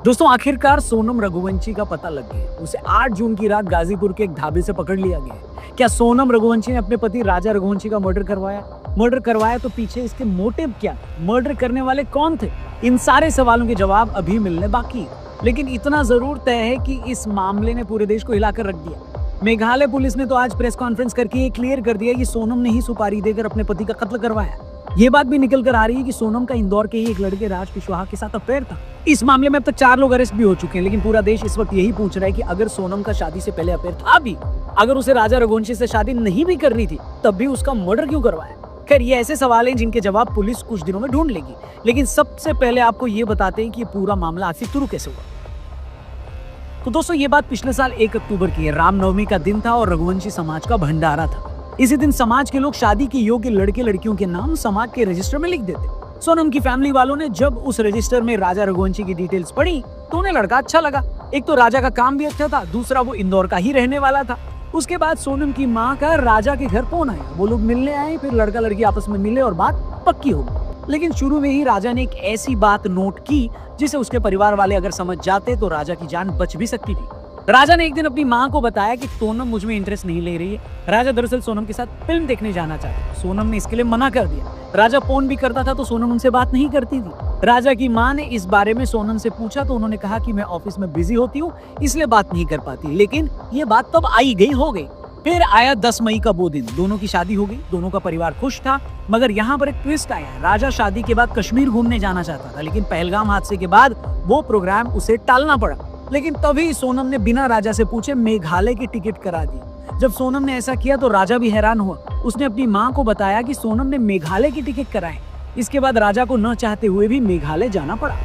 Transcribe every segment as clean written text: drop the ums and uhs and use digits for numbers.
दोस्तों आखिरकार सोनम रघुवंशी का पता लग गया। उसे 8 जून की रात गाजीपुर के एक ढाबे से पकड़ लिया गया। क्या सोनम रघुवंशी ने अपने पति राजा रघुवंशी का मर्डर करवाया तो पीछे इसके मोटिव क्या, मर्डर करने वाले कौन थे? इन सारे सवालों के जवाब अभी मिलने बाकी है। लेकिन इतना जरूर तय है कि इस मामले ने पूरे देश को हिलाकर रख दिया। मेघालय पुलिस ने तो आज प्रेस कॉन्फ्रेंस करके ये क्लियर कर दिया कि सोनम ने ही सुपारी देकर अपने पति का कत्ल करवाया। ये बात भी निकल कर आ रही है कि सोनम का इंदौर के ही एक लड़के राज कुशवाहा के साथ अफेयर था। इस मामले में अब तक 4 लोग अरेस्ट भी हो चुके हैं। लेकिन पूरा देश इस वक्त यही पूछ रहा है कि अगर सोनम का शादी से पहले अफेयर था भी, अगर उसे राजा रघुवंशी से शादी नहीं भी करनी थी, तब भी उसका मर्डर क्यों करवाया? खैर, ये ऐसे सवाल हैं जिनके जवाब पुलिस कुछ दिनों में ढूंढ लेगी। लेकिन सबसे पहले आपको ये बताते हैं कि ये पूरा मामला आखिर शुरू कैसे हुआ। तो दोस्तों, ये बात पिछले साल 1 अक्टूबर की है। रामनवमी का दिन था और रघुवंशी समाज का भंडारा था। इसी दिन समाज के लोग शादी के योग्य लड़के लड़कियों के नाम समाज के रजिस्टर में लिख देते। सोनम की फैमिली वालों ने जब उस रजिस्टर में राजा रघुवंशी की डिटेल्स पढ़ी तो उन्हें लड़का अच्छा लगा। एक तो राजा का काम भी अच्छा था, दूसरा वो इंदौर का ही रहने वाला था। उसके बाद सोनम की माँ का राजा के घर फोन आया। वो लोग मिलने आए, फिर लड़का लड़की आपस में मिले और बात पक्की हो गई। लेकिन शुरू में ही राजा ने एक ऐसी बात नोट की जिसे उसके परिवार वाले अगर समझ जाते तो राजा की जान बच भी सकती थी। राजा ने एक दिन अपनी माँ को बताया कि सोनम मुझ में इंटरेस्ट नहीं ले रही है। राजा दरअसल सोनम के साथ फिल्म देखने जाना चाहता। सोनम ने इसके लिए मना कर दिया। राजा फोन भी करता था तो सोनम उनसे बात नहीं करती थी। राजा की माँ ने इस बारे में सोनम से पूछा तो उन्होंने कहा कि मैं ऑफिस में बिजी होती हूँ, इसलिए बात नहीं कर पाती। लेकिन ये बात तब आई गई हो गई। फिर आया 10 मई का वो दिन। दोनों की शादी हो गई, दोनों का परिवार खुश था। मगर यहाँ पर एक ट्विस्ट आया। राजा शादी के बाद कश्मीर घूमने जाना चाहता था, लेकिन पहलगाम हादसे के बाद वो प्रोग्राम उसे टालना पड़ा। लेकिन तभी सोनम ने बिना राजा से पूछे मेघालय की टिकट करा दी। जब सोनम ने ऐसा किया तो राजा भी हैरान हुआ। उसने अपनी माँ को बताया कि सोनम ने मेघालय की टिकट कराई। इसके बाद राजा को न चाहते हुए भी मेघालय जाना पड़ा।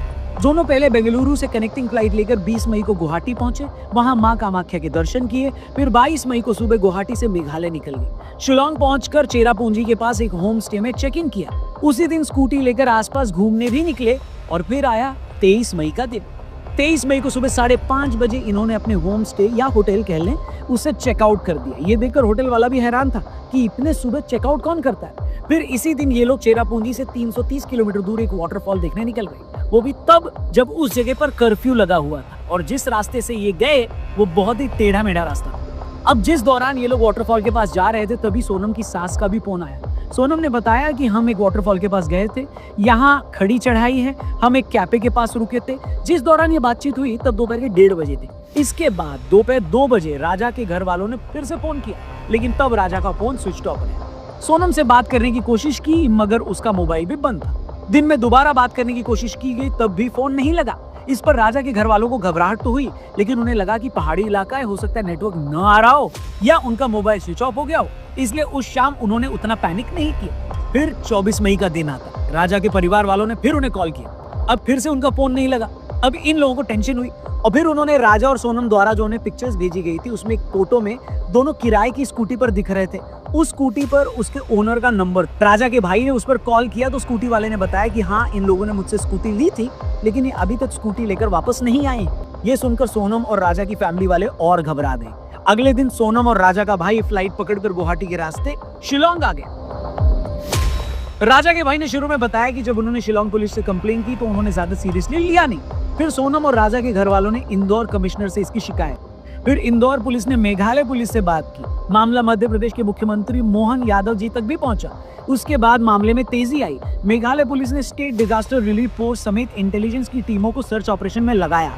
दोनों पहले बेंगलुरु से कनेक्टिंग फ्लाइट लेकर 20 मई को गुवाहाटी पहुंचे। वहां मां कामाख्या के दर्शन किए। फिर 22 मई को सुबह गुवाहाटी से मेघालय निकल गए। शिलोंग पहुंचकर चेरापूंजी के पास एक होम स्टे में चेक इन किया। उसी दिन स्कूटी लेकर आसपास घूमने भी निकले। और फिर आया 23 मई का दिन। 23 मई को सुबह 5:30 बजे इन्होंने अपने होम स्टे या होटल कह लें उसे चेकआउट कर दिया। ये देखकर होटल वाला भी हैरान था कि इतने सुबह चेकआउट कौन करता है। फिर इसी दिन ये लोग चेरापूंजी से 330 किलोमीटर दूर एक वाटरफॉल देखने निकल गए। वो भी तब जब उस जगह पर कर्फ्यू लगा हुआ था और जिस रास्ते से ये गए वो बहुत ही टेढ़ा मेढ़ा रास्ता था। अब जिस दौरान ये लोग वाटरफॉल के पास जा रहे थे तभी सोनम की सास का भी फोन आया। सोनम ने बताया कि हम एक वाटरफॉल के पास गए थे, यहाँ खड़ी चढ़ाई है, हम एक कैफे के पास रुके थे। जिस दौरान ये बातचीत हुई तब दोपहर के 1:30 बजे थे। इसके बाद दोपहर 2 बजे राजा के घर वालों ने फिर से फोन किया, लेकिन तब राजा का फोन स्विच ऑफ है। सोनम से बात करने की कोशिश की मगर उसका मोबाइल भी बंद था। दिन में दोबारा बात करने की कोशिश की गई तब भी फोन नहीं लगा। इस पर राजा के घर वालों को घबराहट तो हुई, लेकिन उन्हें लगा कि पहाड़ी इलाका है, हो सकता है नेटवर्क न आ रहा हो या उनका मोबाइल स्विच ऑफ हो गया हो। इसलिए उस शाम उन्होंने उतना पैनिक नहीं किया। फिर 24 मई का दिन आता। राजा के परिवार वालों ने फिर उन्हें कॉल किया। अब फिर से उनका फोन नहीं लगा। अब इन लोगों को टेंशन हुई और फिर उन्होंने राजा और सोनम द्वारा जो उन्हें पिक्चर्स भेजी गई थी उसमें एक फोटो में दोनों किराए की स्कूटी पर दिख रहे थे। उस स्कूटी पर उसके ओनर का नंबर। राजा के भाई ने उस पर कॉल किया तो स्कूटी वाले ने बताया कि हाँ, इन लोगों ने मुझसे स्कूटी ली थी लेकिन ये अभी तक स्कूटी लेकर वापस नहीं आए। ये सुनकर सोनम और राजा की फैमिली वाले और घबरा गए। अगले दिन सोनम और राजा का भाई फ्लाइट पकड़कर गुवाहाटी के रास्ते शिलोंग आ गए। राजा के भाई ने शुरू में बताया कि जब उन्होंने शिलोंग पुलिस से कंप्लेन की तो उन्होंने ज्यादा सीरियसली लिया नहीं। फिर सोनम और राजा के घर वालों ने इंदौर कमिश्नर से इसकी शिकायत। फिर इंदौर पुलिस ने मेघालय पुलिस से बात की। मामला मध्य प्रदेश के मुख्यमंत्री मोहन यादव जी तक भी पहुंचा। उसके बाद मामले में तेजी आई। मेघालय पुलिस ने स्टेट डिजास्टर रिलीफ फोर्स समेत इंटेलिजेंस की टीमों को सर्च ऑपरेशन में लगाया।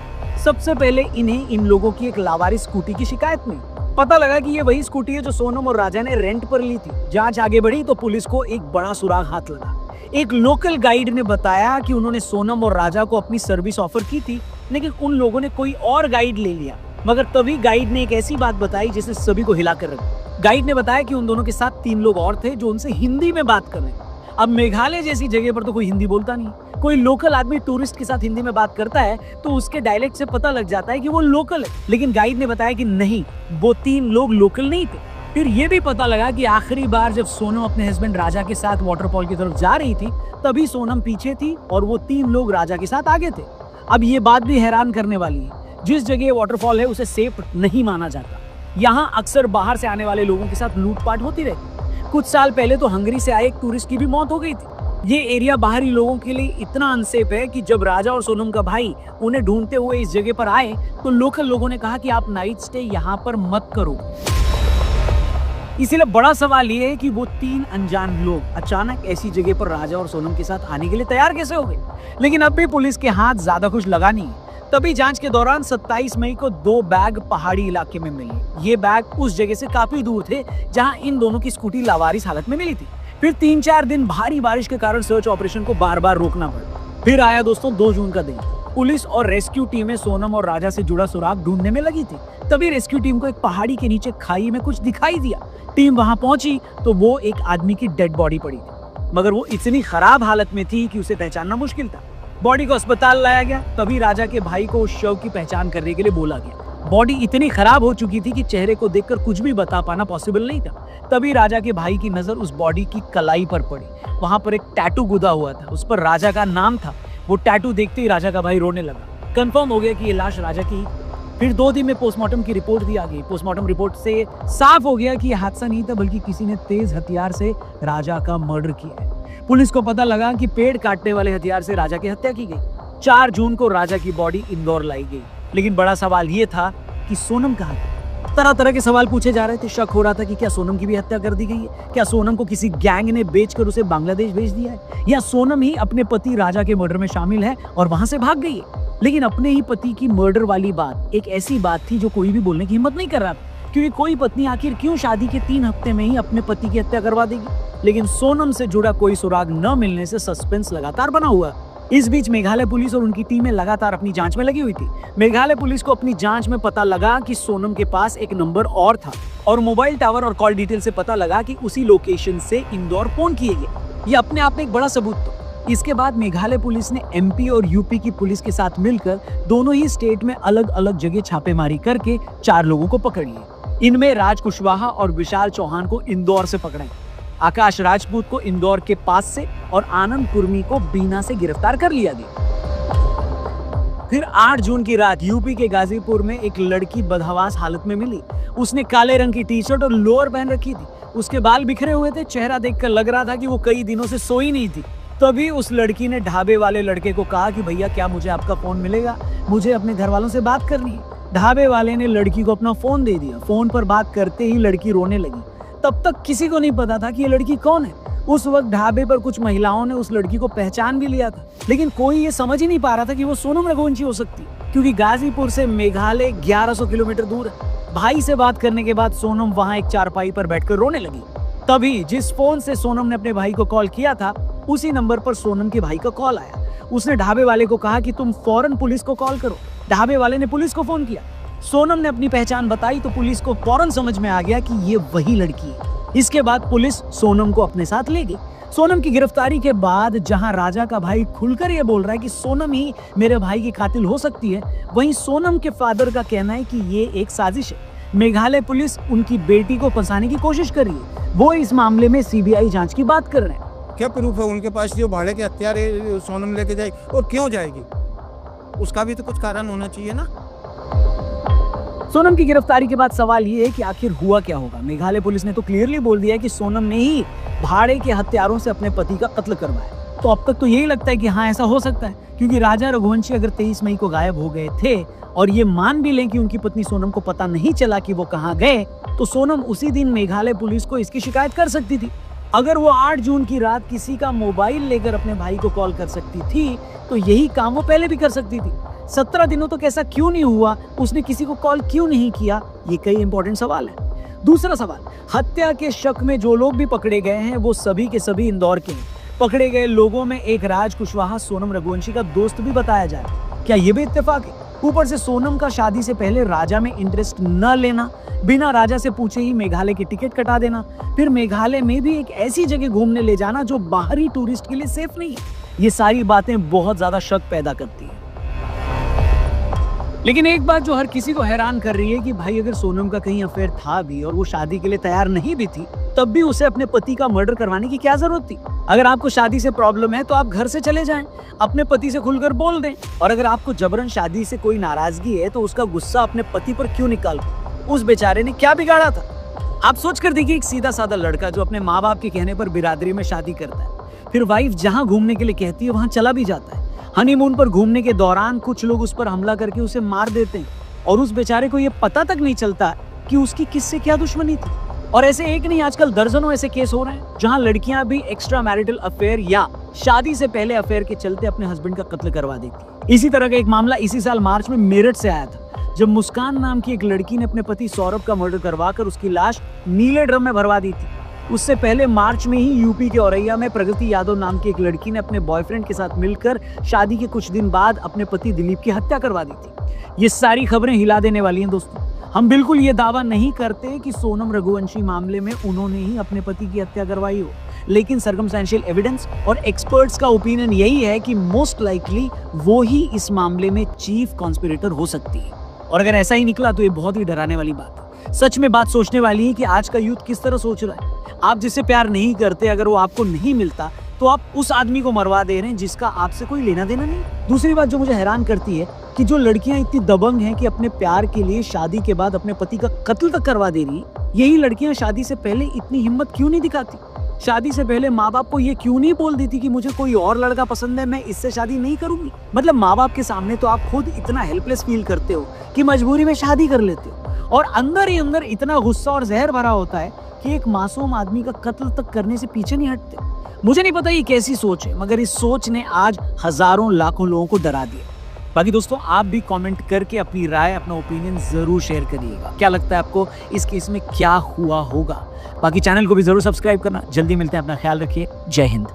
सबसे पहले इन्हें इन लोगों की एक लावारिस स्कूटी की शिकायत मिली। पता लगा कि ये वही स्कूटी है जो सोनम और राजा ने रेंट पर ली थी। जांच आगे बढ़ी तो पुलिस को एक बड़ा सुराग हाथ लगा। एक लोकल गाइड ने बताया कि उन्होंने सोनम और राजा को अपनी सर्विस ऑफर की थी, लेकिन उन लोगों ने कोई और गाइड ले लिया। मगर तभी गाइड ने एक ऐसी बात बताई जिसने सभी को हिलाकर रख दिया। गाइड ने बताया कि उन दोनों के साथ 3 लोग और थे जो उनसे हिंदी में बात कर रहे थे। अब मेघालय जैसी जगह पर तो कोई हिंदी बोलता नहीं। कोई लोकल आदमी टूरिस्ट के साथ हिंदी में बात करता है तो उसके डायलेक्ट से पता लग जाता है कि वो लोकल है। लेकिन गाइड ने बताया कि नहीं, वो 3 लोग लोकल नहीं थे। फिर ये भी पता लगा कि आखिरी बार जब सोनम अपने हस्बैंड राजा के साथ वाटरफॉल की तरफ जा रही थी तभी सोनम पीछे थी और वो 3 लोग राजा के साथ आगे थे। अब ये बात भी हैरान करने वाली है, जिस जगह वाटरफॉल है उसे सेफ नहीं माना जाता। यहाँ अक्सर बाहर से आने वाले लोगों के साथ लूटपाट होती रहती। कुछ साल पहले तो हंगरी से आए एक टूरिस्ट की भी मौत हो गई थी। ये एरिया बाहरी लोगों के लिए इतना अनसेफ है कि जब राजा और सोनम का भाई उन्हें ढूंढते हुए इस जगह पर आए तो लोकल लोगों ने कहा कि आप नाइट स्टे यहाँ पर मत करो। इसीलिए बड़ा सवाल ये है कि वो तीन अनजान लोग अचानक ऐसी जगह पर राजा और सोनम के साथ आने के लिए तैयार कैसे हो गए। लेकिन अब भी पुलिस के हाथ ज्यादा कुछ लगा नहीं है। तभी जांच के दौरान 27 मई को 2 बैग पहाड़ी इलाके में मिले। ये बैग उस जगह से काफी दूर थे जहां इन दोनों की स्कूटी लावारिस हालत में मिली थी। फिर 3-4 दिन भारी बारिश के कारण सर्च ऑपरेशन को बार बार रोकना पड़ा। फिर आया दोस्तों 2 जून का दिन। पुलिस और रेस्क्यू टीमें सोनम और राजा से जुड़ा सुराग ढूंढने में लगी थी। तभी रेस्क्यू टीम को एक पहाड़ी के नीचे खाई में कुछ दिखाई दिया। टीम वहां पहुंची तो वो एक आदमी की डेड बॉडी पड़ी थी, मगर वो इतनी खराब हालत में थी कि उसे पहचानना मुश्किल था। बॉडी को अस्पताल लाया गया। तभी राजा के भाई को उस शव की पहचान करने के लिए बोला गया। बॉडी इतनी खराब हो चुकी थी कि चेहरे को देखकर कुछ भी बता पाना पॉसिबल नहीं था। तभी राजा के भाई की नजर उस बॉडी की कलाई पर पड़ी। वहां पर एक टैटू गुदा हुआ था, उस पर राजा का नाम था। वो टैटू देखते ही राजा का भाई रोने लगा। कंफर्म हो गया कि ये लाश राजा की। फिर 2 दिन में पोस्टमार्टम की रिपोर्ट भी आ गई। पोस्टमार्टम रिपोर्ट से साफ हो गया कि यह हादसा नहीं था, बल्कि किसी ने तेज हथियार से राजा का मर्डर किया है। पुलिस को पता लगा कि पेड़ काटने वाले हथियार से राजा की हत्या की गई। 4 जून को राजा की बॉडी इंदौर लाई गई। लेकिन बड़ा सवाल ये था कि सोनम कहाँ थी। तरह तरह के सवाल पूछे जा रहे थे। शक हो रहा था कि क्या सोनम की भी हत्या कर दी गई है, क्या सोनम को किसी गैंग ने बेचकर उसे बांग्लादेश भेज दिया है, या सोनम ही अपने पति राजा के मर्डर में शामिल है और वहां से भाग गई है। लेकिन अपने ही पति की मर्डर वाली बात एक ऐसी बात थी जो कोई भी बोलने की हिम्मत नहीं कर रहा था, क्योंकि कोई पत्नी आखिर क्यों शादी के 3 हफ्ते में ही अपने पति की हत्या करवा देगी। लेकिन सोनम से जुड़ा कोई सुराग न मिलने से सस्पेंस लगातार बना हुआ। इस बीच मेघालय पुलिस और उनकी टीमें लगातार अपनी जांच में लगी हुई थी। मेघालय पुलिस को अपनी जांच में पता लगा कि सोनम के पास एक नंबर और था और मोबाइल टावर और कॉल डिटेल से पता लगा कि उसी लोकेशन से इंदौर फोन किए गए। ये अपने आप में एक बड़ा सबूत था। इसके बाद मेघालय पुलिस ने एमपी और यूपी की पुलिस के साथ मिलकर दोनों ही स्टेट में अलग अलग जगह छापेमारी करके 4 लोगों को पकड़ लिया। इनमें राज कुशवाहा और विशाल चौहान को इंदौर से पकड़ा, आकाश राजपूत को इंदौर के पास से और आनंद कुर्मी को बीना से गिरफ्तार कर लिया गया। फिर 8 जून की रात यूपी के गाजीपुर में एक लड़की बदहवास हालत में मिली। उसने काले रंग की टी शर्ट और लोअर पहन रखी थी। उसके बाल बिखरे हुए थे। चेहरा देखकर लग रहा था कि वो कई दिनों से सोई नहीं थी। तभी उस लड़की ने ढाबे वाले लड़के को कहा कि भैया क्या मुझे आपका फोन मिलेगा, मुझे अपने घर वालों से बात करनी है। ढाबे वाले ने लड़की को अपना फोन दे दिया। फोन पर बात करते ही लड़की रोने लगी। तब तक किसी को नहीं पता था कि ये लड़की कौन है। उस वक्त ढाबे पर कुछ महिलाओं ने उस लड़की को पहचान भी लिया था, लेकिन कोई ये समझ ही नहीं पा रहा था कि वो सोनम रघुवंशी हो सकती है, क्योंकि गाजीपुर से मेघालय 1100 किलोमीटर दूर है। भाई से बात करने के बाद सोनम वहां एक चारपाई पर बैठकर रोने लगी। तभी जिस फोन से सोनम ने अपने भाई को कॉल किया था, उसी नंबर पर सोनम के भाई का कॉल आया। उसने ढाबे वाले को कहा कि तुम फौरन पुलिस को कॉल करो। ढाबे वाले ने पुलिस को फोन किया। सोनम ने अपनी पहचान बताई तो पुलिस को फौरन समझ में आ गया कि ये वही लड़की है। इसके बाद पुलिस सोनम को अपने साथ ले गई। सोनम की गिरफ्तारी के बाद जहां राजा का भाई खुलकर ये बोल रहा है कि सोनम ही मेरे भाई की कातिल हो सकती है, वहीं सोनम के फादर का कहना है कि ये एक साजिश है। मेघालय पुलिस उनकी बेटी को फंसाने की कोशिश कर रही है। वो इस मामले में सीबीआई जांच की बात कर रहे हैं। क्या प्रूफ है उनके पास जो भाड़े के हथियार है सोनम लेके जाएगी, और क्यों जाएगी? उसका भी तो कुछ कारण होना चाहिए ना। सोनम की गिरफ्तारी के बाद सवाल ये है कि आखिर हुआ क्या होगा। मेघालय पुलिस ने तो क्लियरली बोल दिया है कि सोनम ने ही भाड़े के हत्यारों से अपने पति का कत्ल करवाया। तो अब तक तो यही लगता है कि हाँ, ऐसा हो सकता है, क्योंकि राजा रघुवंशी अगर 23 मई को गायब हो गए थे और ये मान भी लें कि उनकी पत्नी सोनम को पता नहीं चला कि वो कहाँ गए, तो सोनम उसी दिन मेघालय पुलिस को इसकी शिकायत कर सकती थी। अगर वो 8 जून की रात किसी का मोबाइल लेकर अपने भाई को कॉल कर सकती थी, तो यही काम वो पहले भी कर सकती थी। 17 दिनों तक ऐसा क्यों नहीं हुआ? उसने किसी को कॉल क्यों नहीं किया? ये कई इंपॉर्टेंट सवाल है। दूसरा सवाल, हत्या के शक में जो लोग भी पकड़े गए हैं वो सभी के सभी इंदौर के हैं। पकड़े गए लोगों में एक राज कुशवाहा सोनम रघुवंशी का दोस्त भी बताया जाए। क्या ये भी इत्तेफाक है? ऊपर से सोनम का शादी से पहले राजा में इंटरेस्ट न लेना, बिना राजा से पूछे ही मेघालय की टिकट कटा देना, फिर मेघालय में भी एक ऐसी जगह घूमने ले जाना जो बाहरी टूरिस्ट के लिए सेफ नहीं है। ये सारी बातें बहुत ज्यादा शक पैदा करती है। लेकिन एक बात जो हर किसी को हैरान कर रही है कि भाई अगर सोनम का कहीं अफेयर था भी और वो शादी के लिए तैयार नहीं भी थी, तब भी उसे अपने पति का मर्डर करवाने की क्या जरूरत थी? अगर आपको शादी से प्रॉब्लम है तो आप घर से चले जाएं, अपने पति से खुलकर बोल दें। और अगर आपको जबरन शादी से कोई नाराजगी है तो उसका गुस्सा अपने पति पर क्यों निकाल? उस बेचारे ने क्या बिगाड़ा था? आप सोच कर देखिए, एक सीधा साधा लड़का जो अपने माँ बाप के कहने पर बिरादरी में शादी करता है, फिर वाइफ जहां घूमने के लिए कहती है वहां चला भी जाता है। हनीमून पर घूमने के दौरान कुछ लोग उस पर हमला करके उसे मार देते हैं और उस बेचारे को यह पता तक नहीं चलता कि उसकी किससे क्या दुश्मनी थी। और ऐसे एक नहीं, आजकल दर्जनों ऐसे केस हो रहे हैं जहां लड़कियां भी एक्स्ट्रा मैरिटल अफेयर या शादी से पहले अफेयर के चलते अपने हस्बैंड का कत्ल करवा देती। इसी तरह का एक मामला इसी साल मार्च में मेरठ से आया था, जब मुस्कान नाम की एक लड़की ने अपने पति सौरभ का मर्डर करवाकर उसकी लाश नीले ड्रम में भरवा दी थी। उससे पहले मार्च में ही यूपी के औरैया में प्रगति यादव नाम की एक लड़की ने अपने बॉयफ्रेंड के साथ मिलकर शादी के कुछ दिन बाद अपने पति दिलीप की हत्या करवा दी थी। ये सारी खबरें हिला देने वाली हैं दोस्तों। हम बिल्कुल ये दावा नहीं करते कि सोनम रघुवंशी मामले में उन्होंने ही अपने पति की हत्या करवाई हो, लेकिन सर्कमस्टेंशियल एविडेंस और एक्सपर्ट्स का ओपिनियन यही है कि मोस्ट लाइकली वो ही इस मामले में चीफ कॉन्स्पिरेटर हो सकती है। और अगर ऐसा ही निकला तो ये बहुत ही डराने वाली बात है। सच में बात सोचने वाली है कि आज का यूथ किस तरह सोच रहा है। आप जिससे प्यार नहीं करते, अगर वो आपको नहीं मिलता तो आप उस आदमी को मरवा दे रहे हैं जिसका आपसे कोई लेना देना नहीं। दूसरी बात जो मुझे हैरान करती है कि जो लड़कियां इतनी दबंग हैं कि अपने प्यार के लिए शादी के बाद अपने पति का कत्ल तक करवा दे रही, यही लड़कियां शादी से पहले इतनी हिम्मत क्यों नहीं दिखाती? शादी से पहले माँ बाप को ये क्यों नहीं बोल देती कि मुझे कोई और लड़का पसंद है, मैं इससे शादी नहीं करूंगी? मतलब माँ बाप के सामने तो आप खुद इतना हेल्पलेस फील करते हो कि मजबूरी में शादी कर लेते हो, और अंदर ही अंदर इतना गुस्सा और जहर भरा होता है कि एक मासूम आदमी का कत्ल तक करने से पीछे नहीं हटते। मुझे नहीं पता ये कैसी सोच है, मगर इस सोच ने आज हजारों लाखों लोगों को डरा दिया। बाकी दोस्तों, आप भी कमेंट करके अपनी राय, अपना ओपिनियन जरूर शेयर करिएगा। क्या लगता है आपको इस केस में क्या हुआ होगा? बाकी चैनल को भी जरूर सब्सक्राइब करना। जल्दी मिलते हैं, अपना ख्याल रखिए। जय हिंद।